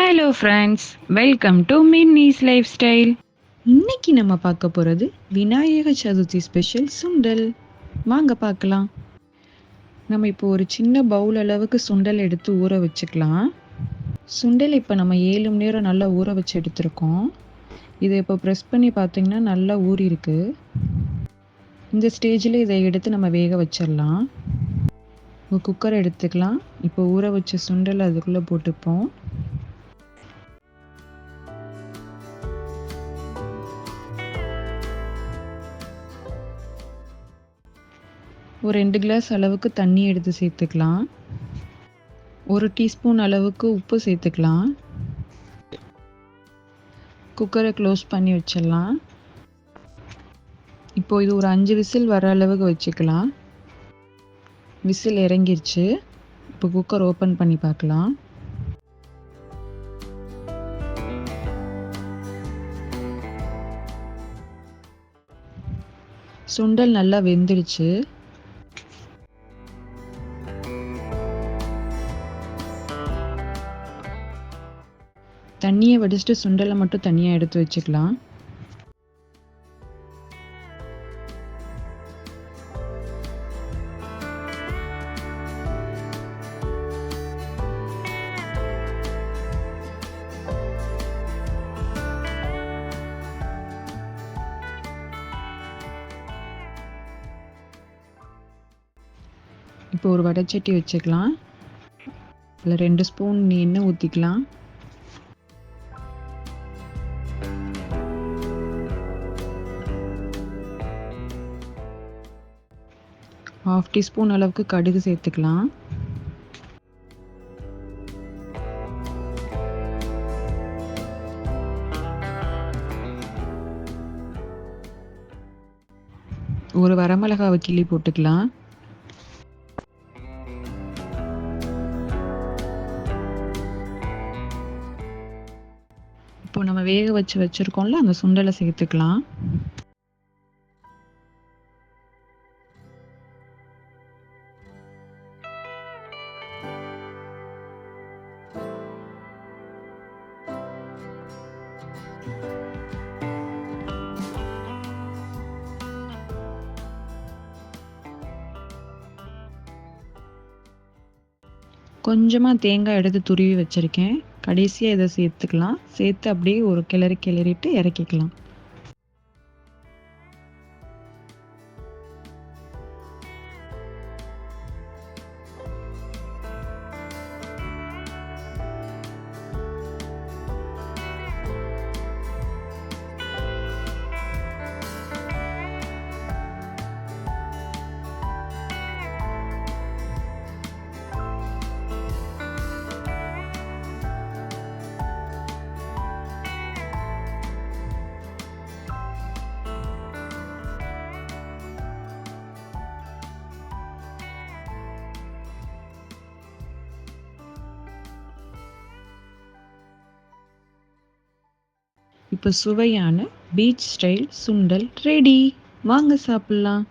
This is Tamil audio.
Hello friends, welcome to Minnie's lifestyle. இன்னைக்கு நம்ம பார்க்க போகிறது விநாயக சதுர்த்தி ஸ்பெஷல் சுண்டல். வாங்க பார்க்கலாம். நம்ம இப்போ ஒரு சின்ன பவுல் அளவுக்கு சுண்டல் எடுத்து ஊற வச்சுக்கலாம். சுண்டல் இப்போ நம்ம 7 மணி நேரம் நல்லா ஊற வச்சு எடுத்துருக்கோம். இதை இப்போ ப்ரெஸ் பண்ணி பார்த்தீங்கன்னா நல்லா ஊறி இருக்கு. இந்த ஸ்டேஜில் இதை எடுத்து நம்ம வேக வச்சிடலாம். ஒரு குக்கர் எடுத்துக்கலாம். இப்போ ஊற வச்ச சுண்டல் அதுக்குள்ளே போட்டுப்போம். ஒரு 2 கிளாஸ் அளவுக்கு தண்ணி எடுத்து சேர்த்துக்கலாம். 1 டீஸ்பூன் அளவுக்கு உப்பு சேர்த்துக்கலாம். குக்கரை க்ளோஸ் பண்ணி வச்சிடலாம். இப்போ இது ஒரு 5 விசில் வர அளவுக்கு வச்சுக்கலாம். விசில் இறங்கிருச்சு. இப்போ குக்கர் ஓப்பன் பண்ணி பார்க்கலாம். சுண்டல் நல்லா வெந்துடுச்சு. தண்ணியை வடிச்சிட்டு சுண்டலை மட்டும் தனியாக எடுத்து வச்சுக்கலாம். இப்போ ஒரு வடைச்சட்டி வச்சுக்கலாம். அதில் 2 ஸ்பூன் எண்ணெய் ஊற்றிக்கலாம். ½ டீஸ்பூன் அளவுக்கு கடுகு சேர்த்துக்கலாம். ஒரு வரமிளகாவை கிள்ளி போட்டுக்கலாம். இப்போ நம்ம வேக வச்சிருக்கோம்ல, அந்த சுண்டலை சேர்த்துக்கலாம். கொஞ்சமாக தேங்காய் எடுத்து துருவி வச்சுருக்கேன். கடைசியாக இதை சேர்த்துக்கலாம். சேர்த்து அப்படியே ஒரு கிளறிட்டு இறக்கிக்கலாம். இப்போ சுவையான பீச் ஸ்டைல் சுண்டல் ரெடி. வாங்க சாப்பிடலாம்.